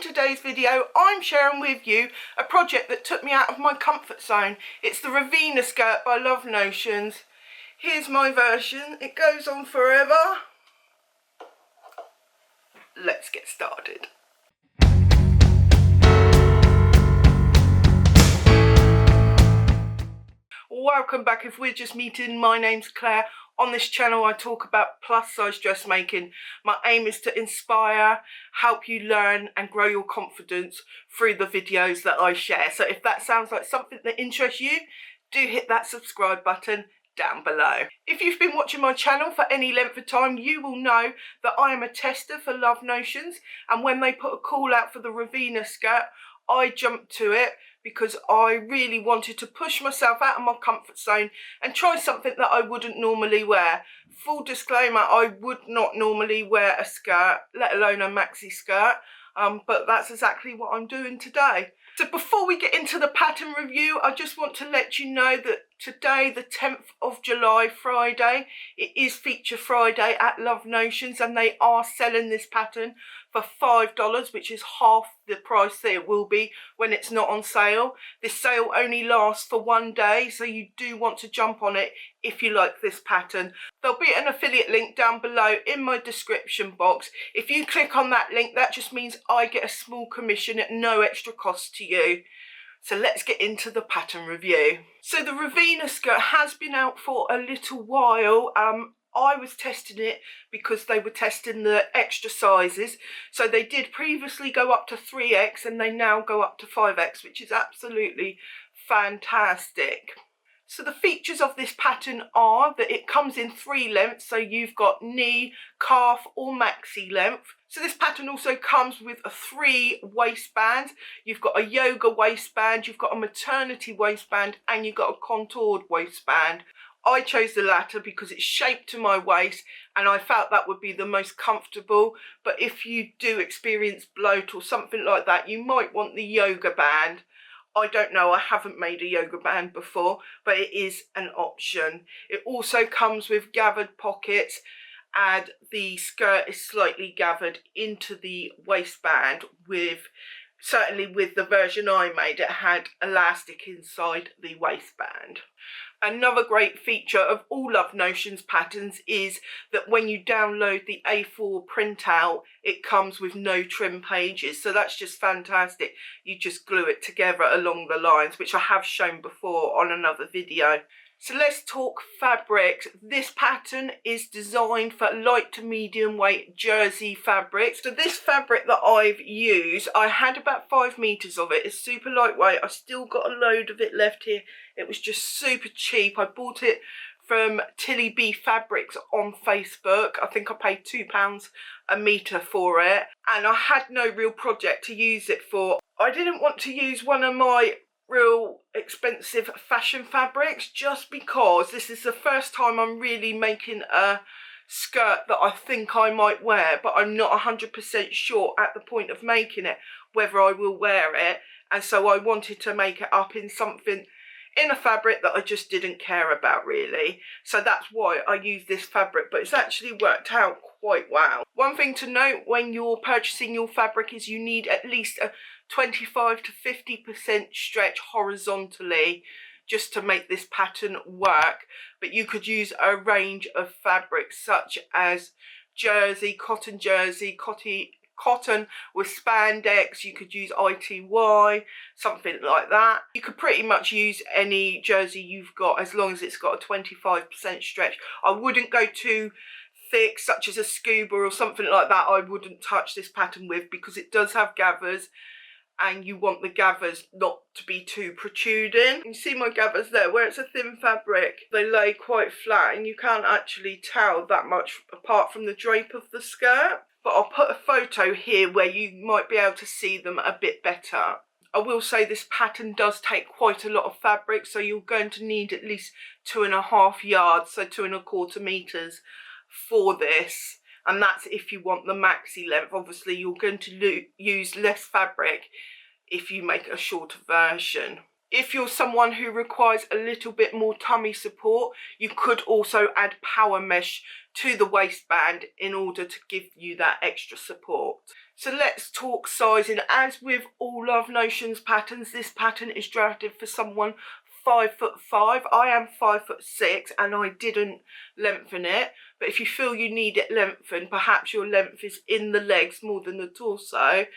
in today's video I'm sharing with you a project that took me out of my comfort zone. It's the Ravinia skirt by Love Notions. Here's my version. It goes on forever. Let's get started. Welcome back. If we're just meeting, my name's Claire. On this channel I talk about plus size dressmaking. My aim is to inspire, help you learn and grow your confidence through the videos that I share. So if that sounds like something that interests you, do hit that subscribe button down below. If you've been watching my channel for any length of time, you will know that I am a tester for Love Notions, and when they put a call out for the Ravinia skirt, I jumped to it because I really wanted to push myself out of my comfort zone and try something that I wouldn't normally wear. Full disclaimer, I would not normally wear a skirt, let alone a maxi skirt, but that's exactly what I'm doing today. So before we get into the pattern review, I just want to let you know that today, the 10th of July, Friday, it is Feature Friday at Love Notions, and they are selling this pattern for $5, which is half the price that it will be when it's not on sale. This sale only lasts for one day, so you do want to jump on it if you like this pattern. There'll be an affiliate link down below in my description box. If you click on that link, that just means I get a small commission at no extra cost to you. So let's get into the pattern review. So the Ravinia skirt has been out for a little while. I was testing it because they were testing the extra sizes. So they did previously go up to 3X and they now go up to 5X, which is absolutely fantastic. So the features of this pattern are that it comes in 3 lengths. So you've got knee, calf or maxi length. So this pattern also comes with 3 waistbands. You've got a yoga waistband, you've got a maternity waistband, and you've got a contoured waistband. I chose the latter because it's shaped to my waist and I felt that would be the most comfortable. But if you do experience bloat or something like that, you might want the yoga band. I don't know, I haven't made a yoga band before, but it is an option. It also comes with gathered pockets, and the skirt is slightly gathered into the waistband. Certainly with the version I made, it had elastic inside the waistband. Another great feature of all Love Notions patterns is that when you download the A4 printout, it comes with no trim pages. So that's just fantastic. You just glue it together along the lines, which I have shown before on another video. So let's talk fabrics. This pattern is designed for light to medium weight jersey fabrics. So this fabric that I've used, I had about 5 meters of it. It's super lightweight. I still got a load of it left here. It was just super cheap. I bought it from Tilly B Fabrics on Facebook. I think I paid £2 a metre for it. And I had no real project to use it for. I didn't want to use one of my real expensive fashion fabrics just because this is the first time I'm really making a skirt that I think I might wear, but I'm not 100% sure at the point of making it whether I will wear it. And so I wanted to make it up in something, in a fabric that I just didn't care about really. So that's why I use this fabric, but it's actually worked out quite well. One thing to note when you're purchasing your fabric is you need at least a 25 to 50% stretch horizontally just to make this pattern work. But you could use a range of fabrics such as jersey, cotton with spandex. You could use ITY, something like that. You could pretty much use any jersey you've got as long as it's got a 25% stretch. I wouldn't go too thick, such as a scuba or something like that. I wouldn't touch this pattern with because it does have gathers and you want the gathers not to be too protruding. You see my gathers there, where it's a thin fabric, they lay quite flat and you can't actually tell that much apart from the drape of the skirt. But I'll put a photo here where you might be able to see them a bit better. I will say this pattern does take quite a lot of fabric, so you're going to need at least 2.5 yards, so 2.25 meters for this. And that's if you want the maxi length. Obviously you're going to use less fabric if you make a shorter version. If you're someone who requires a little bit more tummy support, you could also add power mesh to the waistband in order to give you that extra support. So let's talk sizing. As with all Love Notions patterns, this pattern is drafted for someone 5'5". I am 5'6", and I didn't lengthen it. But if you feel you need it lengthened, perhaps your length is in the legs more than the torso,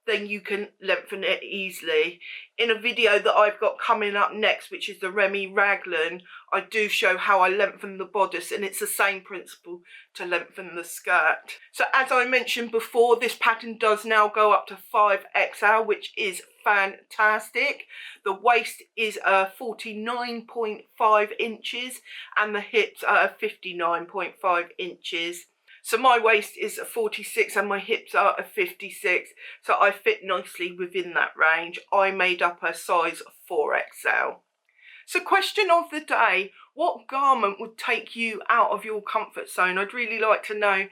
then you can lengthen it easily. In a video that I've got coming up next, which is the Remy Raglan, I do show how I lengthen the bodice, and it's the same principle to lengthen the skirt. So as I mentioned before, this pattern does now go up to 5XL, which is fantastic. The waist is 49.5 inches and the hips are 59.5 inches. So my waist is 46 and my hips are 56, so I fit nicely within that range. I made up a size 4XL. So question of the day, what garment would take you out of your comfort zone? I'd really like to know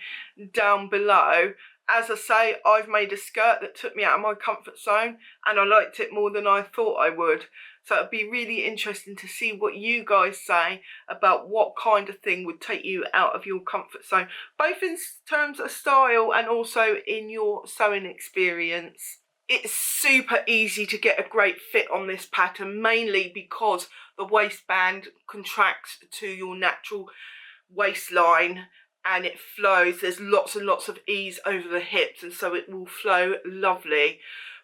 down below. As I say, I've made a skirt that took me out of my comfort zone and I liked it more than I thought I would. So it'd be really interesting to see what you guys say about what kind of thing would take you out of your comfort zone, both in terms of style and also in your sewing experience. It's super easy to get a great fit on this pattern, mainly because the waistband contracts to your natural waistline and it flows. There's lots and lots of ease over the hips, and so it will flow lovely.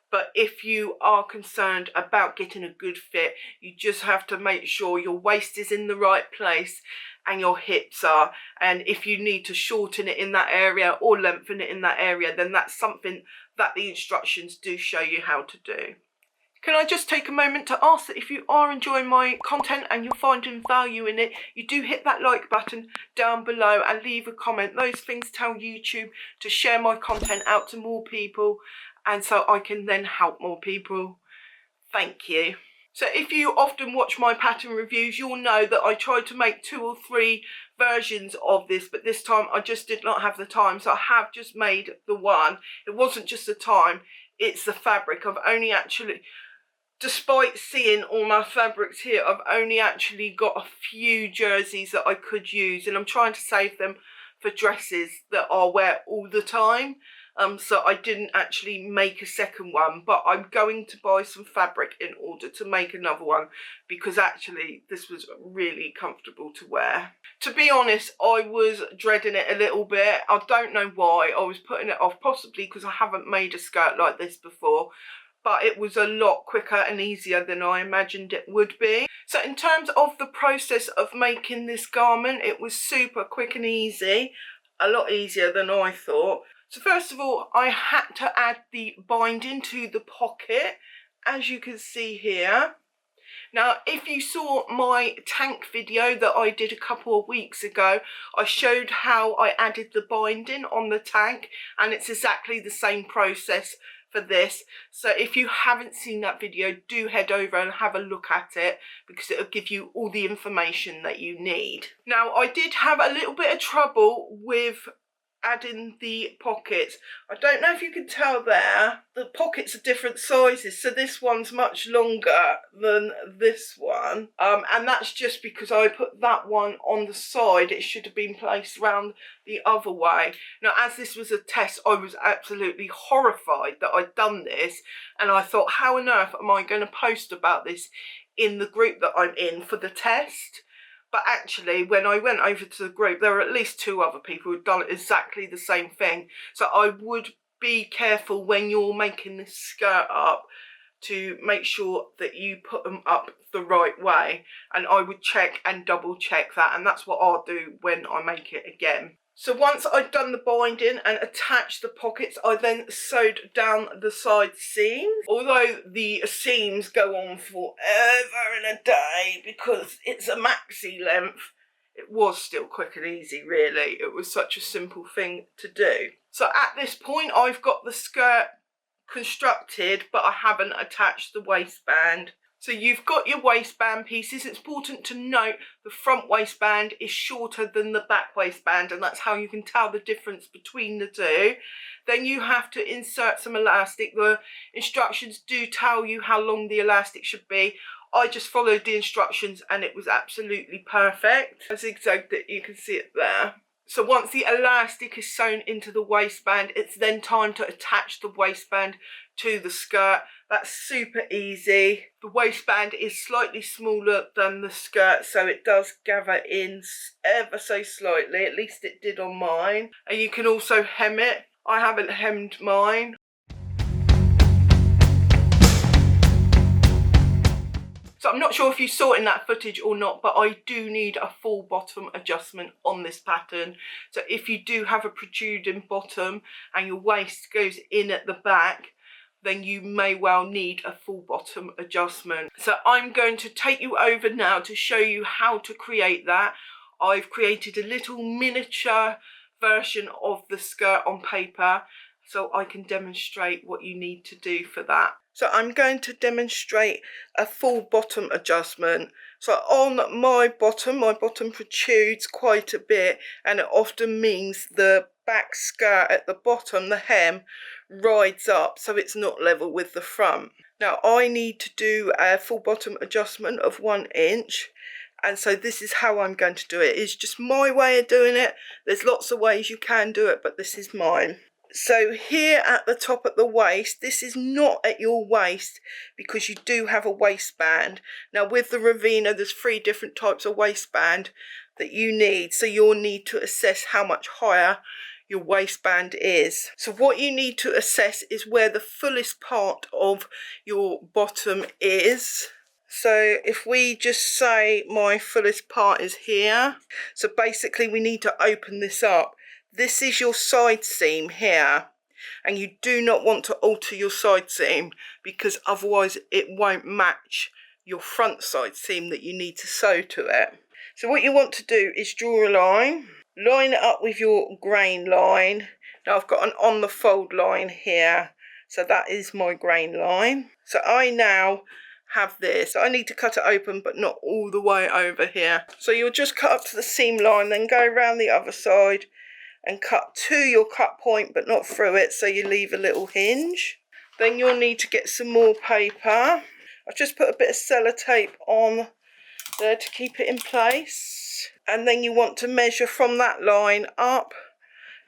But if you are concerned about getting a good fit, you just have to make sure your waist is in the right place and your hips are. And if you need to shorten it in that area or lengthen it in that area, then that's something that the instructions do show you how to do. Can I just take a moment to ask that if you are enjoying my content and you're finding value in it, you do hit that like button down below and leave a comment. Those things tell YouTube to share my content out to more people, and so I can then help more people. Thank you. So if you often watch my pattern reviews, you'll know that I tried to make 2 or 3 versions of this, but this time I just did not have the time, so I have just made the one. It wasn't just the time, it's the fabric. I've only actually, despite seeing all my fabrics here, I've only actually got a few jerseys that I could use, and I'm trying to save them for dresses that I'll wear all the time. So I didn't actually make a second one, but I'm going to buy some fabric in order to make another one, because actually this was really comfortable to wear. To be honest, I was dreading it a little bit. I don't know why I was putting it off, possibly because I haven't made a skirt like this before, but it was a lot quicker and easier than I imagined it would be. So in terms of the process of making this garment, it was super quick and easy, a lot easier than I thought. So first of all, I had to add the binding to the pocket, as you can see here. Now, if you saw my tank video that I did a couple of weeks ago, I showed how I added the binding on the tank, and it's exactly the same process for this. So if you haven't seen that video, do head over and have a look at it, because it'll give you all the information that you need. Now, I did have a little bit of trouble with adding the pockets. I don't know if you can tell there, the pockets are different sizes, so this one's much longer than this one, and that's just because I put that one on the side. It should have been placed round the other way. Now, as this was a test, I was absolutely horrified that I'd done this, and I thought, how on earth am I going to post about this in the group that I'm in for the test? But actually, when I went over to the group, there were at least 2 other people who'd done exactly the same thing. So I would be careful when you're making this skirt up to make sure that you put them up the right way. And I would check and double check that. And that's what I'll do when I make it again. So once I'd done the binding and attached the pockets, I then sewed down the side seams. Although the seams go on forever and a day because it's a maxi length, it was still quick and easy, really. It was such a simple thing to do. So at this point, I've got the skirt constructed, but I haven't attached the waistband. So you've got your waistband pieces. It's important to note the front waistband is shorter than the back waistband, and that's how you can tell the difference between the two. Then you have to insert some elastic. The instructions do tell you how long the elastic should be. I just followed the instructions and it was absolutely perfect. A zigzag that you can see it there. So once the elastic is sewn into the waistband, it's then time to attach the waistband to the skirt. That's super easy. The waistband is slightly smaller than the skirt, so it does gather in ever so slightly, at least it did on mine. And you can also hem it. I haven't hemmed mine. So I'm not sure if you saw it in that footage or not, but I do need a full bottom adjustment on this pattern. So if you do have a protruding bottom and your waist goes in at the back, then you may well need a full bottom adjustment. So I'm going to take you over now to show you how to create that. I've created a little miniature version of the skirt on paper, so I can demonstrate what you need to do for that. So I'm going to demonstrate a full bottom adjustment. So on my bottom protrudes quite a bit, and it often means the back skirt at the bottom, the hem, rides up so it's not level with the front. Now I need to do a full bottom adjustment of 1 inch. And so this is how I'm going to do it. It's just my way of doing it. There's lots of ways you can do it, but this is mine. So here at the top at the waist, this is not at your waist because you do have a waistband. Now with the Ravinia, there's 3 different types of waistband that you need. So you'll need to assess how much higher your waistband is. So what you need to assess is where the fullest part of your bottom is. So if we just say my fullest part is here, so basically we need to open this up. This is your side seam here, and you do not want to alter your side seam because otherwise it won't match your front side seam that you need to sew to it. So what you want to do is draw a line it up with your grain line. Now I've got an on the fold line here, so that is my grain line. So I now have this. I need to cut it open, but not all the way over here. So you'll just cut up to the seam line, then go around the other side and cut to your cut point, but not through it, so you leave a little hinge. Then you'll need to get some more paper. I've just put a bit of sellotape on there to keep it in place. And then you want to measure from that line up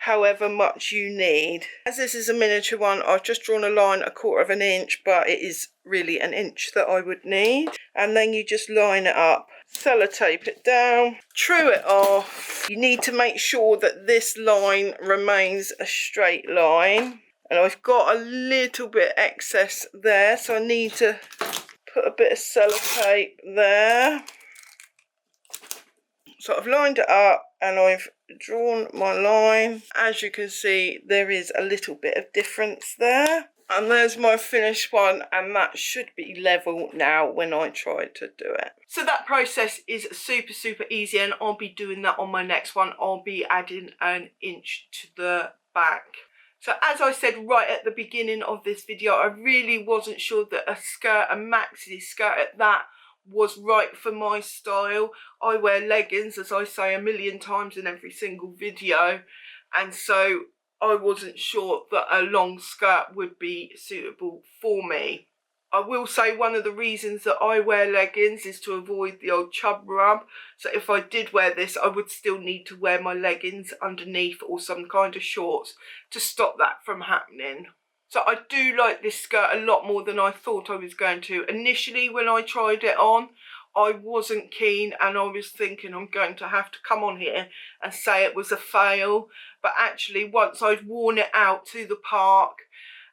however much you need. As this is a miniature one, I've just drawn a line 1/4 inch, but it is really 1 inch that I would need. And then you just line it up, sellotape it down, true it off. You need to make sure that this line remains a straight line. And I've got a little bit excess there, so I need to put a bit of sellotape there. So I've lined it up and I've drawn my line. As you can see, there is a little bit of difference there. And there's my finished one, and that should be level now when I try to do it. So that process is super, super easy, and I'll be doing that on my next one. I'll be adding 1 inch to the back. So as I said right at the beginning of this video, I really wasn't sure that a maxi skirt at that, was right for my style. I wear leggings, as I say a million times in every single video, and so I wasn't sure that a long skirt would be suitable for me. I will say one of the reasons that I wear leggings is to avoid the old chub rub. So if I did wear this, I would still need to wear my leggings underneath or some kind of shorts to stop that from happening. So I do like this skirt a lot more than I thought I was going to. Initially when I tried it on, I wasn't keen, and I was thinking I'm going to have to come on here and say it was a fail. But actually once I'd worn it out to the park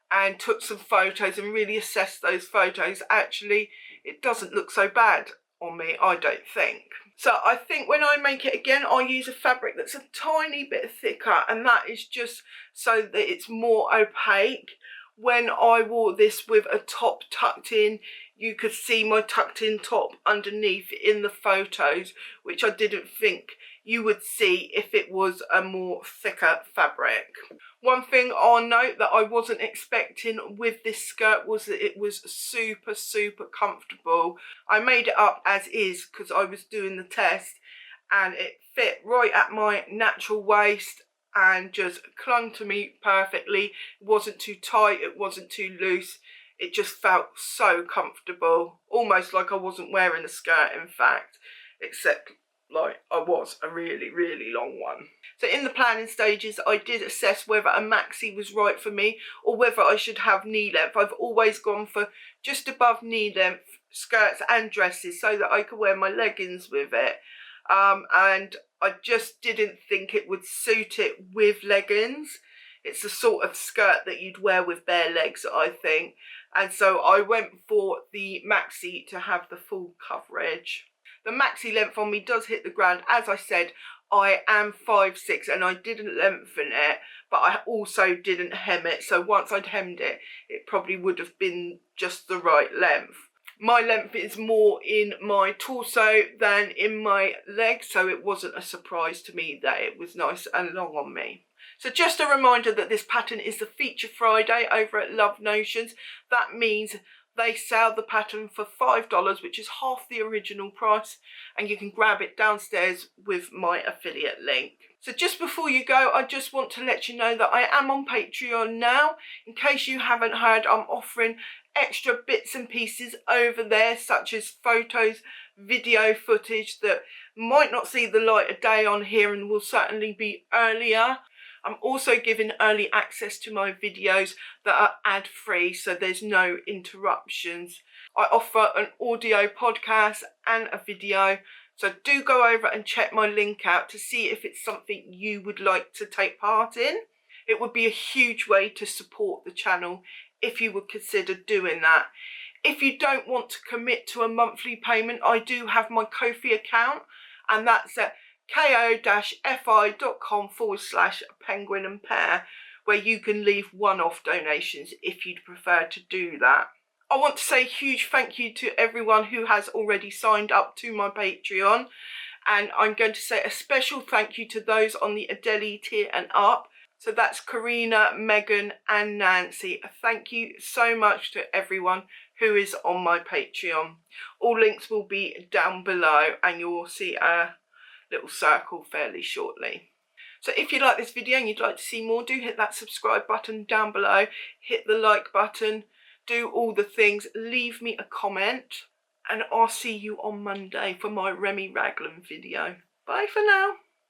and took some photos and really assessed those photos, actually it doesn't look so bad on me, I don't think. So I think when I make it again, I'll use a fabric that's a tiny bit thicker, and that is just so that it's more opaque. When I wore this with a top tucked in, you could see my tucked in top underneath in the photos, which I didn't think you would see if it was a more thicker fabric. One thing I'll note that I wasn't expecting with this skirt was that it was super, super comfortable. I made it up as is because I was doing the test, and it fit right at my natural waist and just clung to me perfectly. It wasn't too tight, it wasn't too loose. It just felt so comfortable, almost like I wasn't wearing a skirt in fact, except like I was a really, really long one. So in the planning stages, I did assess whether a maxi was right for me or whether I should have knee length. I've always gone for just above knee length skirts and dresses so that I could wear my leggings with it. And I just didn't think it would suit it with leggings. It's the sort of skirt that you'd wear with bare legs, I think. And so I went for the maxi to have the full coverage. The maxi length on me does hit the ground. As I said, I am 5'6" and I didn't lengthen it, but I also didn't hem it. So once I'd hemmed it, it probably would have been just the right length. My length is more in my torso than in my legs, so it wasn't a surprise to me that it was nice and long on me. So just a reminder that this pattern is the Feature Friday over at Love Notions. That means they sell the pattern for $5, which is half the original price, and you can grab it downstairs with my affiliate link. So just before you go, I just want to let you know that I am on Patreon now. In case you haven't heard, I'm offering extra bits and pieces over there, such as photos, video footage that might not see the light of day on here and will certainly be earlier. I'm also giving early access to my videos that are ad-free, so there's no interruptions. I offer an audio podcast and a video, so do go over and check my link out to see if it's something you would like to take part in. It would be a huge way to support the channel if you would consider doing that. If you don't want to commit to a monthly payment, I do have my Ko-fi account, and that's at ko-fi.com/penguin and pear, where you can leave one-off donations if you'd prefer to do that. I want to say a huge thank you to everyone who has already signed up to my Patreon, and I'm going to say a special thank you to those on the Adele tier and up. So that's Karina, Megan and Nancy. Thank you so much to everyone who is on my Patreon. All links will be down below, and you'll see a little circle fairly shortly. So if you like this video and you'd like to see more, do hit that subscribe button down below, hit the like button, do all the things, leave me a comment, and I'll see you on Monday for my Remy Raglan video. Bye for now.